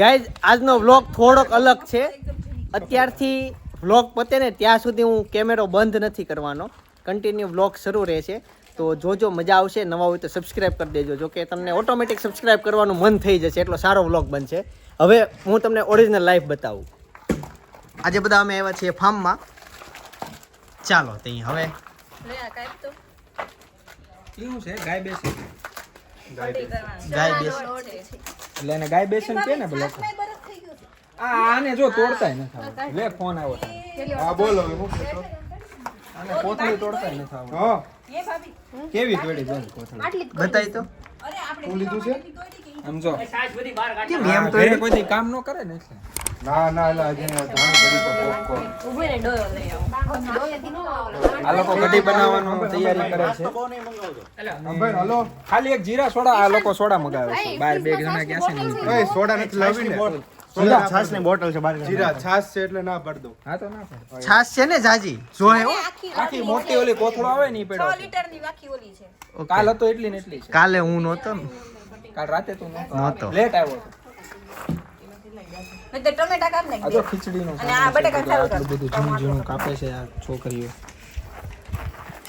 Guys આજનો vlog થોડોક અલગ છે. અત્યારથી વ્લોગ પતે ને ત્યાં સુધી હું કેમેરો બંધ નથી કરવાનો, કન્ટિન્યુ વ્લોગ શરૂ રહેશે. તો જોજો, મજા આવશે. નવા હોય તો સબસ્ક્રાઇબ કરી દેજો. જો કે તમને ઓટોમેટિક સબસ્ક્રાઇબ કરવાનું મન થઈ જશે, એટલો સારો વ્લોગ બનશે. હવે હું તમને ઓરિજિનલ લાઈફ બતાવું. આજે બધા અમે આવ્યા છીએ ફાર્મમાં. ચાલો ત્યાં હવે કેવું છે? ગાય બેસી ગાય બેસ એટલે એને ગાય બેસન કે ને લોકો આને જો તોડતા ન થાવ. લે ફોન આવ્યો. હા બોલો. આને કોથળી તોડતા ન થાવ. હા એ ભાભી કેવી તોડી જો કોથળી બતાઈ તો. હું લીધું છે આમ જો કેમ એમ તો ઘરે કોઈ કામ ન કરે ને એટલે. ના લા આજે ધાણી કરી તો પોપકોર્ન ઉભે રે ડોયો લઈ આવો. આ લોકો કઢી બનાવવાનું તૈયારી કરે છે. ભાઈ હાલો ખાલી એક જીરા સોડા આ લોકો સોડા મગાવે છે. બાર બે જણા ગયા છે ને એ સોડા નથી લાવી ને. જીરા છાસ ની બોટલ છે બાર. જીરા છાસ છે એટલે ના પડ દો. હા તો ના પડ. છાસ છે ને જાજી જો હે. આખી મોટી ઓલી કોથળો આવે ને ઈ પેડો 6 લીટર ની આખી ઓલી છે. કાલ હતો એટલી ને એટલી છે. કાલે હું નહોતો ને. કાલ રાતે તું નહોતો. લેટ આવ્યો હતો. ને તે ટમેટા કાપ આ નાખ તો દે. ખીચડીનો અને આ બટેકા ચાલુ કર. આટલું બધું ઝીણું ઝીણું કાપે છે આ છોકરીઓ.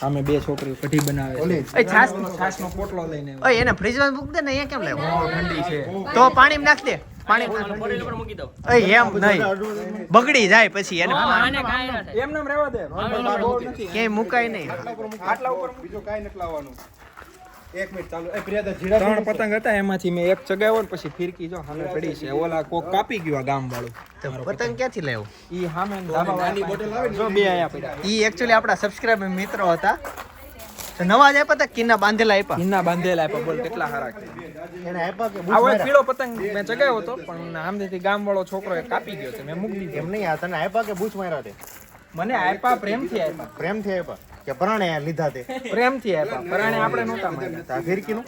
આમે બે છોકરીઓ કઢી બનાવે છે. એ છાસનો પોટલો લઈને આવ્યો. ઓય એને ફ્રીજમાં મૂક દે ને, અહીંયા કેમ લેવો? ઠંડી છે. તો પાણીમાં નાખ દે. પાણી ઓય એમ નહીં, બગડી જાય પછી એને. એમ નામ રહેવા દે. ક્યાંય મુકાય નહીં. આટલા ઉપર બીજો કાઈ નથી લાવવાનું. 1 મિનિટ ચાલુ. એ પ્રિયાદા જીરા 3 પતંગ હતા એમાંથી મેં એક ચગાવ્યો ને પછી ફિરકી જો સામે પડી છે. ઓલા કોક કાપી ગયો ગામ વાળું. પતંગ ક્યાંથી લેવો? ઈ સામે નાની બોટલ આવે જો બે આયા પડ્યા. ઈ એકચ્યુઅલી આપણા સબસ્ક્રાઇબર મિત્રો હતા. તો નવા જ આપ્યા હતા, કિન્ના બાંધેલા આપ્યા. કિન્ના બાંધેલા આપ્યા. બોલ કેટલા સારા છે. એને આપ્યા કે આવો એક પીળો પતંગ મેં ચગાવ્યો હતો પણ આમથી ગામ વાળો છોકરો એ કાપી ગયો છે. મેં મૂકી દીધો. એમ નહીં, આ તને આપ્યા કે બૂચ માર્યા તે? મને આપ્યા પ્રેમથી આપ્યા. પ્રેમથી આપ્યા કે પરાણે લીધા તે? પ્રેમથી આપ્યા. પરાણે આપણે નહોતા માર્યા. આ ફિરકીનું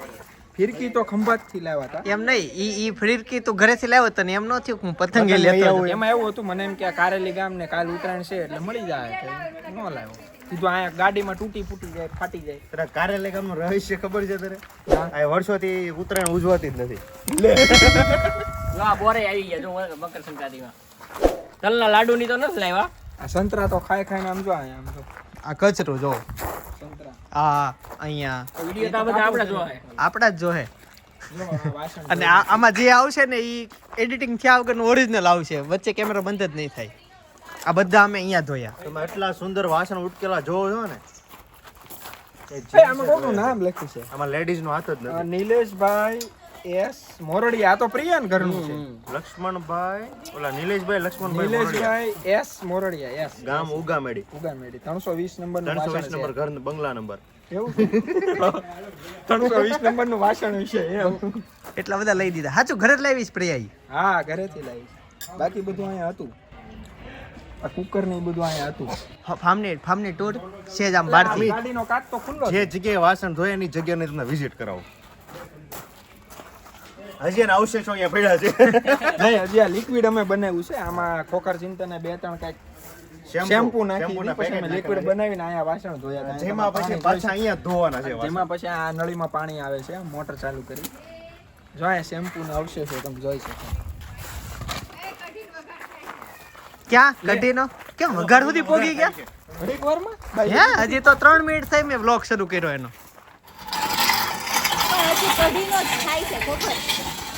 ફિરકી તો ખંભાતથી લાવ્યા હતા. એમ નહીં, ઈ ફિરકી તું ઘરેથી લાવ્યો તને એમ ન થયું કે હું પતંગે લેતો હતો? એમાં એવું હતું મને એમ કે આ કારેલી ગામ ને કાલ ઉત્તરાયણ છે એટલે મળી જાય તો ન લાવ્યો. કીધું અહીંયા ગાડીમાં તૂટી ફૂટી જાય, ફાટી જાય. તારા કારેલી ગામનું રહસ્ય ખબર છે તારે? આ વર્ષોથી ઉત્તરાયણ ઉજવાતી જ નથી. વાહ, બોરે આવી ગયા જો મકર સંક્રાંતિમાં. તલના લાડુ ની તો નથી લાવ્યા. આ સંતરા તો ખાઈ ખાઈને આમ જો અહીંયા આમ જો આ કચરો જો. સંતરા આ અહીંયા વિડિયો તો આ બધા આપણે જોવાય. આપણા જ જોહે. જો આ વાસણ અને આમાં જે આવશે ને ઈ એડિટિંગ થયા વગરનું ઓરિજિનલ આવશે. વચ્ચે કેમેરો બંધ જ નહીં થાય. આ બધા અમે અહીંયા ધોયા. તમે એટલા સુંદર વાસણ ઉટકેલા જોવો છો ને. એ આમાં કોકનું નામ લખ્યું છે. આમાં લેડીઝ નો હાથ જ નથી. નિલેશભાઈ એસ મોરડિયા. આ તો પ્રિયાન ઘરનું છે. લક્ષ્મણભાઈ, ઓલા નિલેશભાઈ લક્ષ્મણભાઈ નિલેશભાઈ એસ મોરડિયા. એસ ગામ ઉગામેડી, ઉગામેડી 320 નંબર નું 320 વાસણ નંબર ઘર બંગલા નંબર. એવું 320 નંબર નું વાસણ વિશે એમ. એટલા બધા લઈ દીધા. સાચું ઘરે જ લાવીશ પ્રિયા. હા ઘરેથી લાવીશ. બાકી બધું અહીંયા હતું. આ કુકર ને બધું અહીંયા હતું. ફાર્મની ટૂર સેજ આમ બહારથી. ગાડીનો કાચ તો ખુલ્લો જે જગ્યાએ વાસણ ધોય એની જગ્યાને તમને વિઝિટ કરાવો. હજી એના અવશેષો અહીંયા પડ્યા છે. નહીં હજી આ લિક્વિડ અમે બનાવ્યું છે. આમાં ખોખર ચિંતન 2-3 કઈક શેમ્પુ નાખી પછી અમે લિક્વિડ બનાવીને અહીંયા વાસણ ધોયા હતા. જેમાં પછી પાછા અહીંયા ધોવાના છે. જેમાં પછી આ નળીમાં પાણી આવે છે. મોટર ચાલુ કરી જો અહીંયા શેમ્પુ ના અવશેષો તમે જોઈ શકો. ક્યાં કઢીનો કેમ વઘાર સુધી પોગી ગયા? ઘડીક વારમાં હે હજી તો 3 મિનિટ થઈ મેં વ્લોગ શરૂ કર્યો એનો. પણ હજી કઢીનો જ થાય છે ખોખર.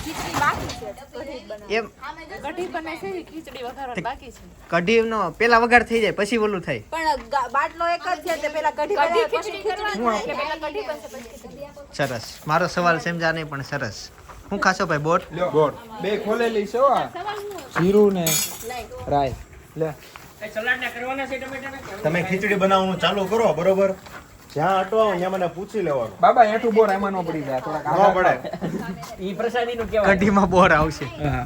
ખીચડી બાકી છે. કઢી બનાવ. એમ કઢી બને છે ખીચડી વઘારવાની બાકી છે. કઢીનો પેલા વઘાર થઈ જાય પછી ઓલું થાય. પણ બાટલો એક જ છે તે પેલા કઢી બનાવે પછી ખીચડી કે પેલા કઢી બનશે પછી ખીચડી. સરસ. મારો સવાલ સમજા નહીં પણ સરસ. હું ખાશો ભાઈ બોટ? બોટ બે ખોલેલી છે આ જીરું ને રાઈ લે. સલાડ ના કરવાના છે ટમેટાના. તમે ખીચડી બનાવવાનું ચાલુ કરો બરોબર. જ્યાં અટવાઓ ત્યાં મને પૂછી લેવાનું. બાબા એઠું બોર એમાં નો પડી જાય. થોડાક આગળ પડે. ઈ પ્રસાદી નું કહેવાય. કઢીમાં બોર આવશે. હા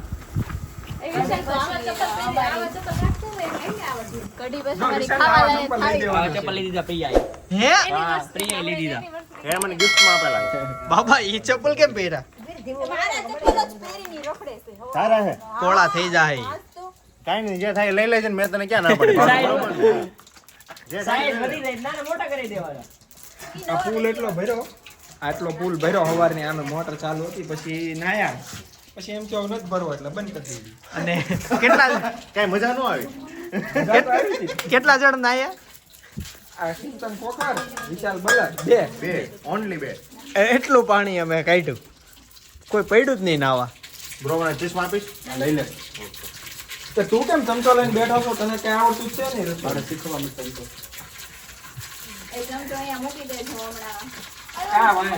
કઢી પછી મારી ખાવા લાયક થાળી. આ ચપ્પલ લઈ દીધા પ્રિયાએ. હે હા પ્રિયાએ લઈ દીધા. હે મને ગિફ્ટમાં આપેલા. બાબા ઈ ચપ્પલ કેમ પહેર્યા? મારા ચપ્પલ જ પહેરીને રખડે છે. સારા હે. કોળા થઈ જાય. આજ તો કાઈ નહીં, જે થાય લઈ લેજે ને. મેં તને ક્યાં ના પડી. સાઈઝ વધી જાય નાના મોટા કરી દેવાના. આ પુલ એટલો ભર્યો. આટલો પુલ ભર્યો. સવારની આમે મોટર ચાલુ હતી પછી નાયા પછી એમ કેવું નથી ભરવો એટલે બંધ કરી દીધી. અને કેટલા કઈ મજા ન આવી. મજા તો આવી હતી. કેટલા જણ નાયા? આ કિંતન કોકર, વિશાલ બલર, બે. બે ઓનલી બે. એટલું પાણી અમે કાઢ્યું, કોઈ પડ્યું જ નહીં નાવા. બ્રો મને ચશ્મા આપીશ. લઈ લે. તો તું કેમ ચમચો લઈને બેઠો છો? તને કઈ આવડતું જ છે નહીં રસોઈ? મારે શીખવા માટે તો. એ ચમચો અહીંયા મૂકી દેજો હમણાં. આ વાંહે.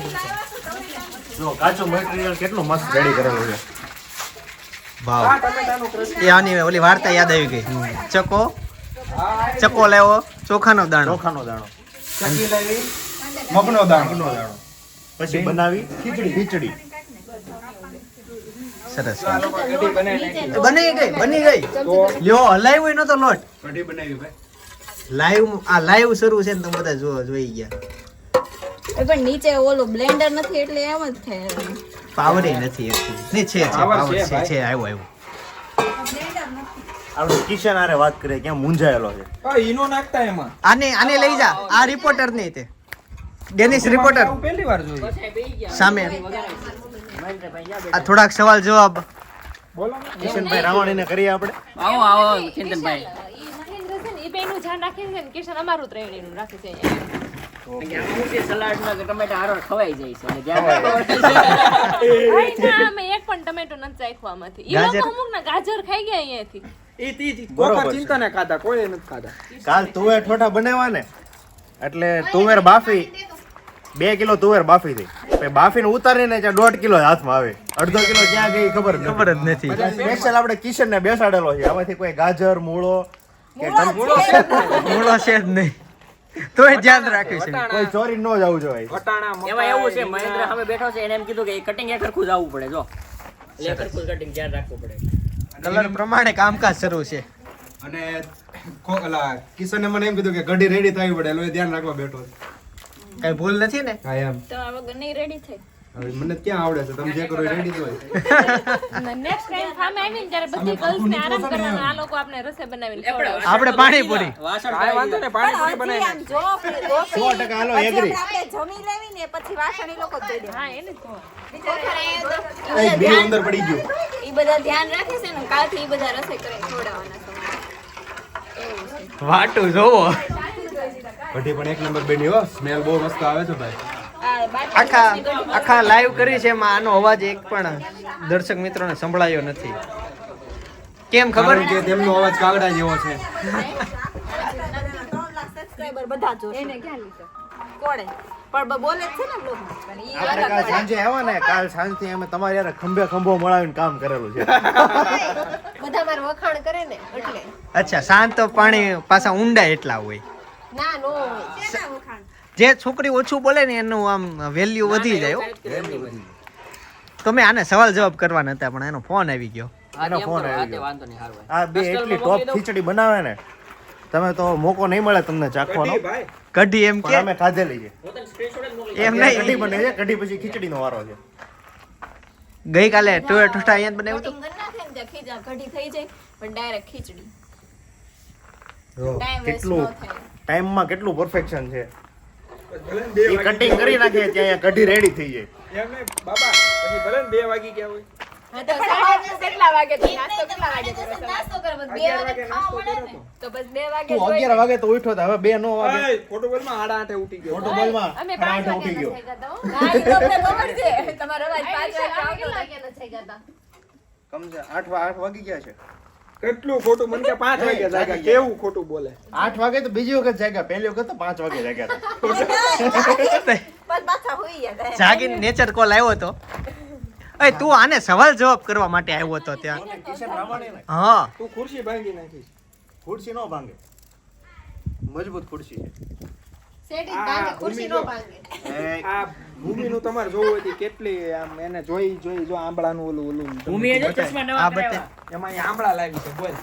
જો કાચું મટીરીયલ કેટલું મસ્ત રેડી કરેલું છે. ભાવ આ ટમેટાનું ક્રશ. એ આની ઓલી વાર્તા યાદ આવી ગઈ. ચકો આ ચકો લેવો, ચોખાનો દાણો. ચોખાનો દાણો, ચકી લેવી, મગનો દાણો. મગનો દાણો, પછી બનાવી ખીચડી. સરસ. આ લોકો કઢી બનાવીને બની ગઈ. લ્યો હલાવ્યો નતો લોટ. કઢી બનાવી ભાઈ. લાઈવ શરૂ છે ને તમે બધા જોઈ ગયા. એ પણ નીચે ઓલું બ્લેન્ડર નથી એટલે એમ જ થાય. પાવર નથી actually. નહીં છે Power પાવર છે, છે ભાઈ. આવ્યો. આપણું કિશન આરે વાત કરે ક્યાં મૂંઝાયેલો છે. ઈનો નાખતા એમાં. આને લઈ જા. આ રિપોર્ટર નહીં તે ડેનિશ રિપોર્ટર હું પહેલી વાર જોયું. સામે. આ થોડાક સવાલ જવાબ. બોલો ને. કિશનભાઈ રાવાણીને કરીએ આપણે. આવો ચિંતનભાઈ. ઈ મહેન્દ્ર છે ને ઈ બેનું ધ્યાન રાખે છે ને કિશન અમારું ત્રણેયનું રાખે છે અહીંયા. સલાડમાં ટમેટા હારો ખવાઈ જાય છે અને ધ્યાન ભાઈ ના અમે એક પણ ટમેટો નથી ચાખ્યું આમાંથી. ઈ ગાજર? લોકો અમુક ના ગાજર ખાઈ ગયા અહીંયાથી. કોકર બરોબર છે. ચિંતાને ખાધા, કોઈએ નથી ખાધા. કાલ તુવેર ઠોઠા બનાવ્યા ને એટલે તુવેર બાફી 2 કિલો તુવેર બાફી હતી. પછી બાફીને ઉતારીને ત્યાં 1.5 કિલો હાથમાં આવે. અડધો કિલો ક્યાં ગઈ ખબર જ નથી. સ્પેશિયલ આપણે કિશનને બેસાડેલો છે. આમાંથી કોઈ ગાજર, મૂળો કે મૂળો છે જ નહીં. તોય ધ્યાન રાખ્યું છે. કોઈ ચોરી ન જવું જોઈએ. વટાણા, એમાં મકાઈ, એવું છે મહેન્દ્ર સામે બેઠો છે એને એમ કીધું કે કટિંગ એક સરખું જ આવવું પડે જો એટલે સરખું કટિંગ ધ્યાન રાખવું પડે. કલર પ્રમાણે કામકાજ શરૂ છે. અને કિશને મને એમ કીધું કે કઢી રેડી થવી પડે એટલે એ ધ્યાન રાખવા બેઠો છે. કઈ ભૂલ નથી ને? હા એમ. તો આ વગર નહીં રેડી થઈ. હવે મને ક્યાં આવડે છે, તમે જે કરો રેડી જ હોય. નેક્સ્ટ ટાઈમ સામે આવીને ત્યારે બધી ગર્લ્સ ને આરામ કરવાનો. આ લોકો આપણે રસોઈ બનાવીને ખવડાવશે. આપણે પાણીપુરી. વાસણ કાંઈ વાંધો નહીં, પાણીપુરી પણ હજી બનાવીને. આમ જો આપણે ગોપી, 100% હાલો, પછી agree. આપણે જમી લેવી ને પછી વાસણ ઈ લોકો જ ધોઈ દે. હા એને જ કહો. એક બે અંદર પડી ગયું. ઈ બધા ધ્યાન રાખે છે ને કાલથી ઈ બધા રસોઈ કરીને ખવડાવવાના છે. વાટું જોવો. કઢી પણ એક નંબર બની હો. સ્મેલ બહુ મસ્ત આવે છે ભાઈ. આ બાટલી આખા લાઈવ કરી છે એમાં આનો અવાજ એક પણ દર્શક મિત્રોને સંભળાયો નથી. કેમ ખબર? કારણ કે તેમનો અવાજ કાગડા જેવો છે. 3 લાખ સબસ્ક્રાઇબર બધા જોશે. એને ક્યાં લીધો? કોણે? પણ બોલે જ છે ને બ્લોગ. પણ ઈ આપણે કાલ સાંજે આવ્યા ને, કાલ સાંજથી અમે તમારી યાર ખંભો મળાવીને કામ કરેલું છે. બધા મારે વખાણ કરે ને એટલે. અચ્છા, શાંત પાણી પાછા ઊંડા એટલા હોય. ના નો કેના વખાણ? જે છોકરી ઓછું બોલે ને એનું આમ વેલ્યુ વધી જાય હો. તો મેં આને સવાલ જવાબ કરવાના હતા પણ એનો ફોન આવી ગયો. એનો ફોન આવી ગયો. વાંધો નહીં હારું આ બે એટલી ટોપ ખીચડી બનાવે ને, તમે તો મોકો નહીં મળે તમને ચાખવાનો. કઢી ભાઈ. કઢી એમ પણ કે અમે ખાધેલી છે. એમ કઢી નહીં. બને છે, કઢી પછી ખીચડીનો વારો છે. ગઈકાલે ટોયા ઠોઠા અહીંયા જ બનાવ્યું હતું. કટિંગ કરી નાખે ને ત્યાં ખીચા કઢી થઈ જાય પણ ડાયરેક્ટ ખીચડી. જો, ટાઈમ વેસ્ટ કેટલું ન થાય. ટાઈમમાં કેટલું પરફેક્શન છે. ભલે ને 2 એ કટિંગ કરી નાખે ત્યાં અહીંયા કઢી રેડી થઈ જાય. એમ નહીં, બાબા પછી ભલે ને 2 વાગી ગયા હોય. હા તો સાડા કેટલા વાગે તો નાસ્તો કેટલા વાગે કરો છો? નાસ્તો કરે બસ 2 વાગે 11 વાગે ખાવા નાસ્તો મળે ને. કર્યો તો બસ 2 વાગે તું જોઈ 11 વાગે તો ઉઠ્યો તો હવે 2 નો વાગે. તો. એય, ખોટું બોલમાં 8:30 ઉઠી ગયો. ખોટું બોલમાં અમે 8 5 ઉઠી ગયો. વાગે ગયા હતા. હા, ઈ તો અમને ખબર છે. તમારો અવાજ 5 વાગે આવતો કેટલા હતો. વાગ્યાના થઈ ગયા હતા? કમસે 8 વાગી ગયા છે. કેટલું ખોટું, મને કે 5 વાગે જાગ્યા. કેવું ખોટું બોલે. 8 વાગે તો બીજી વખત જાગ્યા, પહેલી વખત તો 5 વાગે જાગ્યા હતા. બસ પાછા હોઈ ગયા. જાગીને નેચર કોલ આવ્યો હતો. અય તું આને સવાલ જવાબ કરવા માટે આવ્યો હતો ત્યાં. કિશન રામાણી ને હા, તું ખુરશી ભાંગી નાખીશ. ખુરશી નો ભાંગે, મજબૂત ખુરશી છે. શેઠી આ ભાંગે, ખુરશી ભૂમિ નો ભાંગે. એ આ ભૂમિનું તમારે જોવું હોય તો કેટલી આમ એને જોઈ જો આંબળાનું ઓલું ભૂમિ એ જો ચશ્મા નવા આ બતે કરાવ્યા. એમાં અહીં આંબળા લાવી છે. બોલ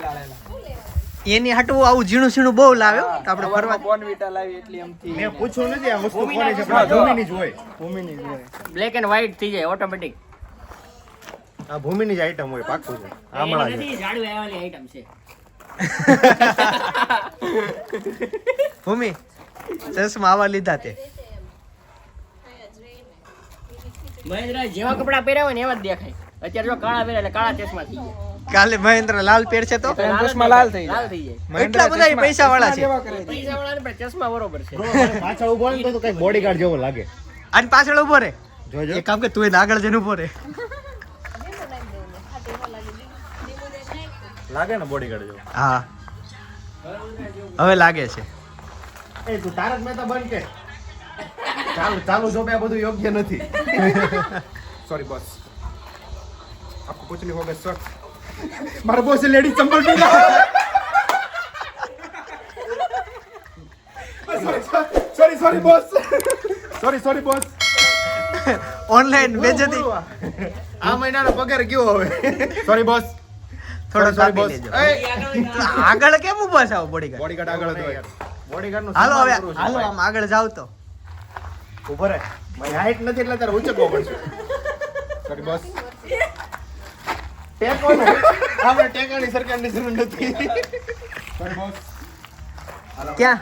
લેલા. એની હાટું આવું ઝીણું ઝીણું બહુ લાવ્યો તો આપણે ફરવા. બોર્નવિટા લાવી એટલી એમથી. મેં પૂછ્યું નથી આ વસ્તુ ભૂમિના કોની છે, ચશ્મા પણ ભૂમિની જ હોય. ભૂમિની જ હોય. બ્લેક એન્ડ વ્હાઈટ થઈ જાય ઓટોમેટિક. આ ભૂમિની જ આઈટમ હોય, પાક્કું છે. આમળા છે. નથી ઝાડુ આવેલી આઈટમ છે. ભૂમિ ચશ્મા આવા લીધા તે. મહેન્દ્ર જેવા કપડા પહેર્યા હોય ને એવા જ દેખાય. અત્યારે જો કાળા પહેરે એટલે કાળા ચશ્મા થઈ જાય. કાલે મહેન્દ્ર લાલ પહેરશે તો ચશ્મા લાલ થઈ લાલ જાય. થઈ જાય. મહેન્દ્ર એટલા બધા ચશ્મા- પૈસા વાળા છે. ચશ્મા જેવા કરે છે. પૈસા વાળાને પણ ચશ્મા બરોબર છે. પાછળ ઉભો હોય ને તો કઈક બોડીગાર્ડ જેવો લાગે. અને પાછળ ઉભો રે જોજો. એક કામ કે તું એને આગળ જઈને ઉભો રે. લાગે ને બોડીગાર્ડ જેવો. હા હવે લાગે છે. એ તું તારક મહેતા બંધ કે. ચાલુ જોબ આ બધું યોગ્ય નથી. सॉरी बॉस आपको कुछ नहीं होगा सर हमारे बॉस से लेडीज चंपल पहना sorry boss sorry boss online બેજતી આ મહિનાનો પગાર કયો હવે? सॉरी बॉस થોડો sorry, કાપી boss. લેજો. એ આગળ કેમ ઉભા છો બોડીગાર્ડ? બોડીગાર્ડ આગળ હતો યાર બોડીગાર્ડ નું હાલો હવે હાલો આમ આગળ જાવ તો. ઉભો રહે. મારી હાઈટ નથી એટલે તારે ઉચકવો પડશે. सॉरी बॉस ટેકવાનું. આપણે ટેકાની સરકારની જરૂર નથી. सॉरी बॉस ક્યાં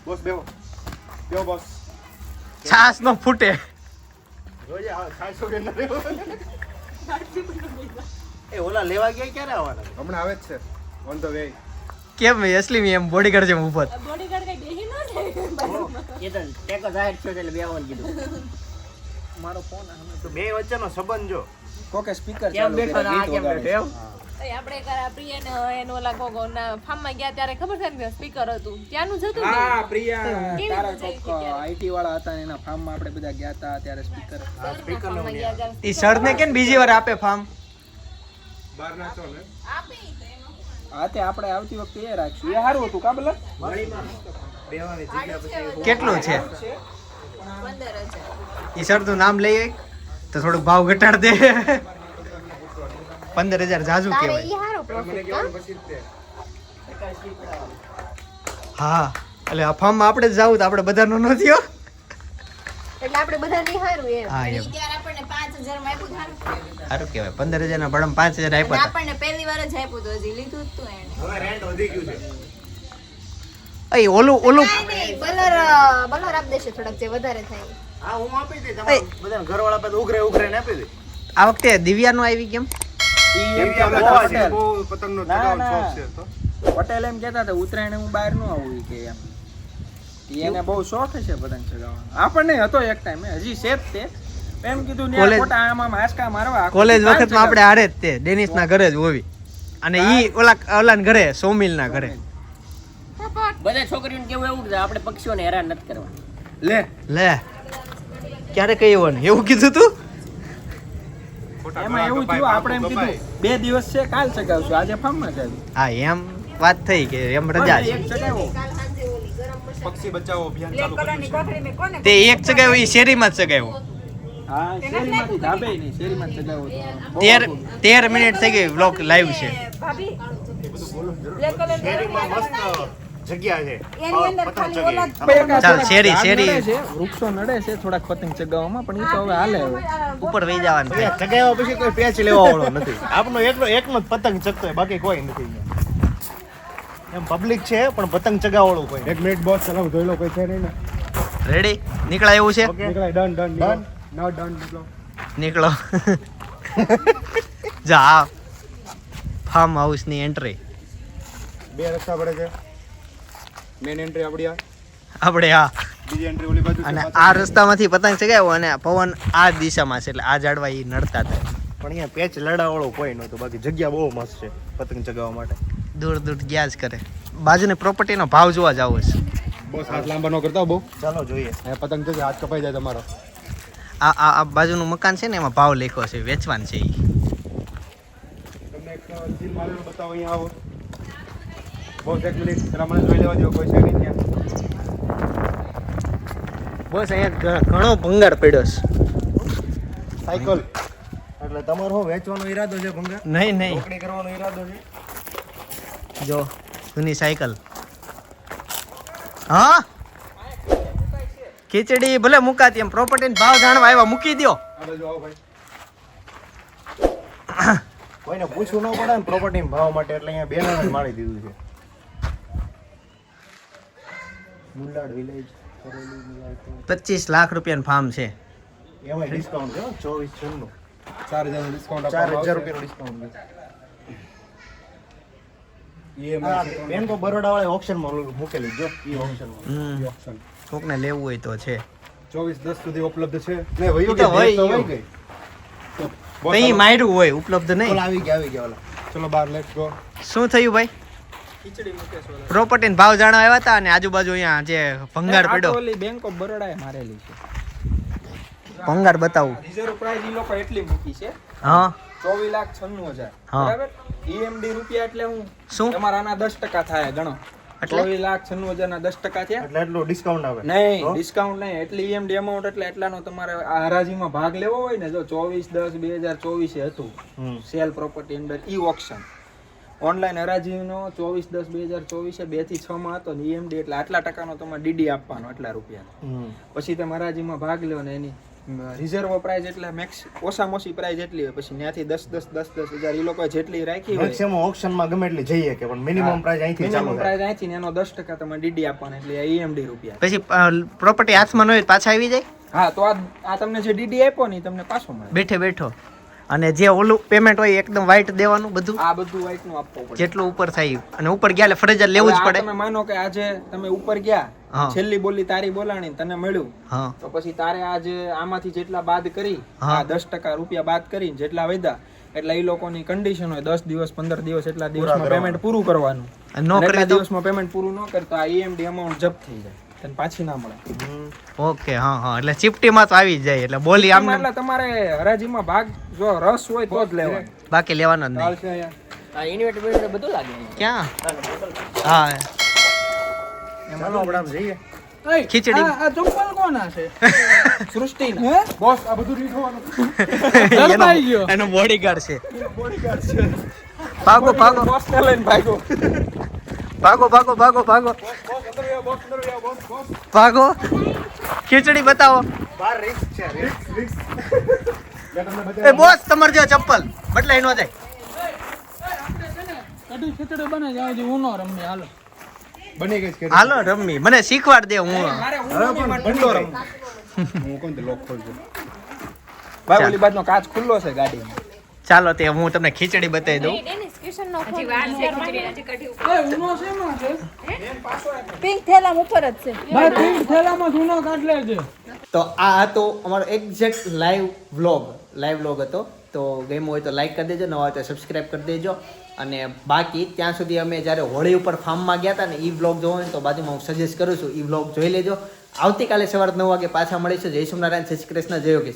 बॉस बेहो बेहो बॉस છાસ નો ફૂટે. જોજે આ ખાસો કે ન રહ્યો. એ ઓલા લેવા ગયા ક્યારે આવવાના? હમણાં આવે જ છે ઓન ધ વે કેમ ભાઈ અસલી એમ બોડીગાર્ડ જેમ ઉભો હતો. બોડીગાર્ડ કઈ બેહી ન જાય ચેતન ટેકો જાહેર થયો છે એટલે બેવાનું કીધું. મારો ફોન તો બે વચ્ચેનો સંબંધ જો. કોકે સ્પીકર કેમ બેઠો ને આ કેમ બેઠો એમ? આપણે પ્રિયાને એને ઓલા કોકો ફાર્મમાં ગયા ત્યારે ખબર છે ને સ્પીકર હતું ત્યાંનું જ હતું ને? હા પ્રિયા કેવી તારા મજા આવી કોક હતી ત્યારે? આઈટી વાળા હતા ને એના ફાર્મમાં આપણે બધા ગયા હતા ત્યારે સ્પીકર ફાર્મમાં ગયા ત્યારે ઈ સર ને કેમ બીજી વાર આપે ફાર્મ? બહાર નાચો ને હા તે આપણે આવતી વખતે એ રાખશું એ સારું હતું કા બલા બેવાની જગ્યા પછી કેટલું છે 15,000 ઈ સર તું નામ લઈએ તો થોડુંક ભાવ ઘટાડ દે. 15,000 જાજુ તારે કહેવાય. ઈ હારો પ્રોફિટ કા હા એટલે આ ફાર્મમાં આપણે જ જાવું તો આપણે બધાનો ન થયો. એટલે આપણે બધા ની હારું એમ હા, પણ એમ. ઈ ત્યારે આપણને 5,000 માં આપ્યું હારું સારું કહેવાય. 15,000 ના બળમ 5,000 આપ્યા હતા. આપણને પહેલી વાર જ આપ્યું હતું હજી લીધું જ તું એને હવે રેન્ટ વધી ગયું છે. અય ઓલું કાંઈ નહીં, બલર આપ દેશે થોડાક જે વધારે થાય હા હું આપી દઈ તમારે બધાને ઘરવાળા પાસે ઉઘરે ને આપી દઈ. આ વખતે દિવ્યાનું આવી કેમ? એમ કે આપણે બહુ છે, બહુ પતંગનો ના, ચગાવવાનો ના. શોખ છે તો પટેલ એમ કહેતા હતા ઉત્તરાયણ હું બહાર ન આવું ઈ કે એમ ઈ એને બહુ શોખ છે પતંગ ચગાવવાનો આપણને હતો એક ટાઈમ હજી છે જ તે એમ કીધું ને College- ખોટા આમાં આંચકા મારવા આખું કોલેજ કાલ વખતમાં આપણે ચગાવ્યું. હારે જ તે ડેનિસ ના ઘરે જ હોવી અને ઈ ઓલા ઘરે સોમિલ ના ઘરે. બધા છોકરીઓને કેવું એવું કે આપણે પક્ષીઓને હેરાન નથી કરવા. લે લે ક્યારે કહ્યું એવું કીધું તું? ખોટા એમાં એવું થયું આપણે એમ કીધું 2 દિવસ છે કાલ ચગાવશું આજે ફાર્મમાં ચાલ્યું હા એમ વાત થઈ કે એમ રજા છે. એક ચગાવ્યો કાલ સાંજે ઓલી ગરમ મસાલા પક્ષી બચાવો અભિયાન ચાલુ કર્યું છે તે એક ચગાવ્યો ઈ શેરીમાં જ ચગાવ્યો. હા શેરીમાંથી ધાબે નહીં શેરીમાં જ ચગાવ્યો હતો. બહુ 13 મિનિટ થઈ ગઈ વ્લોગ લાઈવ છે. શેરીમાં મસ્ત જગ્યા છે. પતંગ ચગે. એકાદ ચાલ, થોડાક શેરી, ઝાડ શેરી. નડે છે, વૃક્ષો નડે છે થોડાક પતંગ ચગાવવામાં પણ ઈ તો હવે હાલે હવે ઉપર વહી જવાનું થાય. ચગાવ્યા પછી કોઈ પેચ લેવા વાળો નથી. આપનો એકનો જ પતંગ ચગતો હોય બાકી કોઈ નથી અહીંયા. એમ પબ્લિક છે પણ પતંગ ચગાવવાળું કોઈ એક મિનિટ બોસ ચલાવ જોઈ લો કોઈ છે નહીં ને રેડી નીકળાય એવું છે? ઓકે નીકળાય done done Done? No done નીકળો નીકળો. જા ફાર્મ હાઉસ ની એન્ટ્રી બે રસ્તા પડે છે મેન એન્ટ્રી આપડી આ આપણે હા બીજી એન્ટ્રી ઓલી બાજુ છે અને પાછળ. આ રસ્તામાંથી પતંગ ચગાવ્યો અને પવન આ દિશામાં છે એટલે આ ઝાડવા ઈ નડતા હતા. પણ અહીંયા પેચ લડાવાળો કોઈ નહોતું બાકી જગ્યા બહુ મસ્ત છે પતંગ ચગાવવા માટે. દૂર દૂર ગયા જ કરે. બાજુની પ્રોપર્ટીનો ભાવ જોવા જાવ છે. બોસ હાથ લાંબા નો કરતા બહુ ચાલો જોઈએ. એ પતંગ છે હાથ કપાઈ જાય તમારો આ બાજુનું મકાન છે ને એમાં ભાવ લખ્યો છે વેચવાનું છે ઈ. તમને એક સીન મારેલું બતાવો અહીંયા આવો બોસ એક મિનિટ જરા મને જોઈ લેવા દો કોઈ છે નહીં ત્યાં બસ અહીંયા ઘણો ભંગાર પડ્યો છે. સાયકલ એટલે તમારો શું વેચવાનો ઈરાદો છે ભંગા? નહીં નહીં રોકડી કરવાનો ઈરાદો છે? જો જૂની સાયકલ. હા ખીચડી ભલે મુકાતી એમ પ્રોપર્ટી ભાવ જાણવા આવ્યા મૂકી દ્યો. આ બાજુ આવો ભાઈ કોઈને પૂછવું ન પડે ને પ્રોપર્ટી ભાવ માટે એટલે અહીંયા બેનર જ મારી દીધું છે. મુલાડ વિલેજ 25 લાખ રૂપિયાનું ફાર્મ છે. એમાં ડિસ્કાઉન્ટ છે 24 જૂનનું 4000 ડિસ્કાઉન્ટ 4000 રૂપિયાનું ડિસ્કાઉન્ટ બેંક ઓફ બરોડા વાળા ઓપ્શનમાં મૂકેલી જો ઈ ઓપ્શનમાં કોકને લેવું હોય તો છે 24/10 સુધી ઉપલબ્ધ છે ને ઈ તો હોય ગઈ તઈ માર્યું હોય ઉપલબ્ધ નહીં ઓલા આવી ગયા ઓલા ચલો બાર લેટ્સ ગો શું થયું ભાઈ ખીચડી મુકેશ વાળા. પ્રોપર્ટી ભાવ જાણવા આવ્યા હતા અને આજુબાજુ અહીંયા જે ભંગાર આ તો પડ્યો ઓલી બેંક ઓફ બરોડાએ મારેલી છે ભંગાર બતાવું રિઝર્વ પ્રાઇસ ઈ લોકો એટલી મૂકી છે હા 24,96,000 હા. બરાબર EMD રૂપિયા એટલે હું શું તમારા આના 10% થાય ગણો એટલે? 24,96,000 ના 10% થયા એટલે એટલું ડિસ્કાઉન્ટ આવે નહીં તો? ડિસ્કાઉન્ટ નહીં એટલી EMD અમાઉન્ટ એટલે એટલાનો તમારે આ હરાજીમાં ભાગ લેવો હોય ને જો 24/10/2024 હતું હમ. સેલ પ્રોપર્ટી અંડર ઈ ઓક્શન ઓનલાઈન હરાજીનો 24/10/2024 2 થી 6 માં હતો ને EMD એટલે આટલા ટકાનો તમારે ડીડી આપવાનો આટલા રૂપિયા હમ. પછી તમે હરાજીમાં ભાગ લ્યો ને એની રિઝર્વ પ્રાઇસ એટલે મેક્સ ઓછામાં ઓછી પ્રાઇસ એટલી હોય પછી ત્યાંથી 10,000 એ લોકો જેટલી રાખી હોય મેક્સિમમ ઓપ્શનમાં ગમે એટલી જઈએ કે પણ મિનિમમ પ્રાઇસ અહીંથી ચાલુ મિનિમમ થાય પ્રાઇસ અહીંથી ને એનો 10% તમે ડીડી આપવાનો એટલે EMD રૂપિયા પછી પ્રોપર્ટી હાથમાં ન હોય તો પાછા આવી જાય હા તો આ તમને જે ડીડી આપ્યો ને ઈ તમને પાછો મળે બેઠે બેઠો અને જે ઓલું પેમેન્ટ હોય એકદમ વ્હાઈટ દેવાનું બધું આ બધું white નું આપવું પડે જેટલું ઉપર થાય અને ઉપર ગયા એટલે ફરજિયાત લેવું જ હવે આ પડે તમે માનો કે આજે તમે ઉપર ગયા હા. છેલ્લી બોલી તારી બોલાણી ને તને મળ્યું હા તો પછી તારે આજે આમાંથી જેટલા બાદ કરી હા. આ 10% રૂપિયા બાદ કરીને જેટલા વધ્યા એટલે એ લોકોની કન્ડિશન હોય 10 દિવસ 15 દિવસ એટલા દિવસમાં પેમેન્ટ પૂરું કરવાનું અને નો અને કરે એટલા તો દિવસમાં પેમેન્ટ પૂરું ન કરે તો આ EMD અમાઉન્ટ જપ્ત થઈ જાય તને પાછી ના મળે ઓકે હા હા એટલે ચીપટીમાં તો આવી જ જાય એટલે બોલી આમ એટલે તમારે હરાજીમાં ભાગ જો રસ હોય તો જ લેવાનો બાકી લેવાનો જ નહીં ચાલશે અહીંયા આ ઇન્વર્ટર બિન્વર્ટર બધું લાગે અહીંયા. ક્યાં હા ચાલો આપણે આમ જઈએ ખીચડી આ ચંપલ કોના છે સૃષ્ટિ બોસ આ બધું રીઠવાનું એનો બોડીગાર્ડ છે ભાગો ભાગો બોસ ને લઈને ભાગ્યો ભાગો ભાગો ભાગો ભાગો ભાગો ખીચડી બતાવો બાર રિસ્ક છે રિસ્ક એ બોસ તમારે જો ચપ્પલ બદલાઈ ન જાય બની ગઈ છે હાલો રમી મને શીખવાડ દે હું મારે હું ભંડો રમ હું કોણ લોક ખોલજો ભાઈ ઓલી બાજુનો કાચ ખુલ્લો છે ગાડીમાં ચાલો તે હું તમને ખીચડી બતાવી દઉં ડેનિસ કિશનનો ફોન હજી વાર છે શેર ખીચડી મારી. હજી કઢી ઉપર પિંક થેલા ઉપર જ છે તો આ હતો અમારો એક્ઝેક્ટ લાઈવ વ્લોગ હતો તો ગમ્યો હોય તો લાઈક કરી દેજો નવા હોય તો સબસ્ક્રાઈબ કરી દેજો અને બાકી ત્યાં સુધી અમે જ્યારે હોળી ઉપર ફાર્મમાં ગયા હતા ને એ વ્લોગ જોવો ને તો બાજુમાં હું સજેસ્ટ કરું છું એ વ્લોગ જોઈ લેજો આવતીકાલે સવારે 9 વાગે પાછા મળીશું જય સોમનારાયણ જય શ્રી કૃષ્ણ જય યોગેશ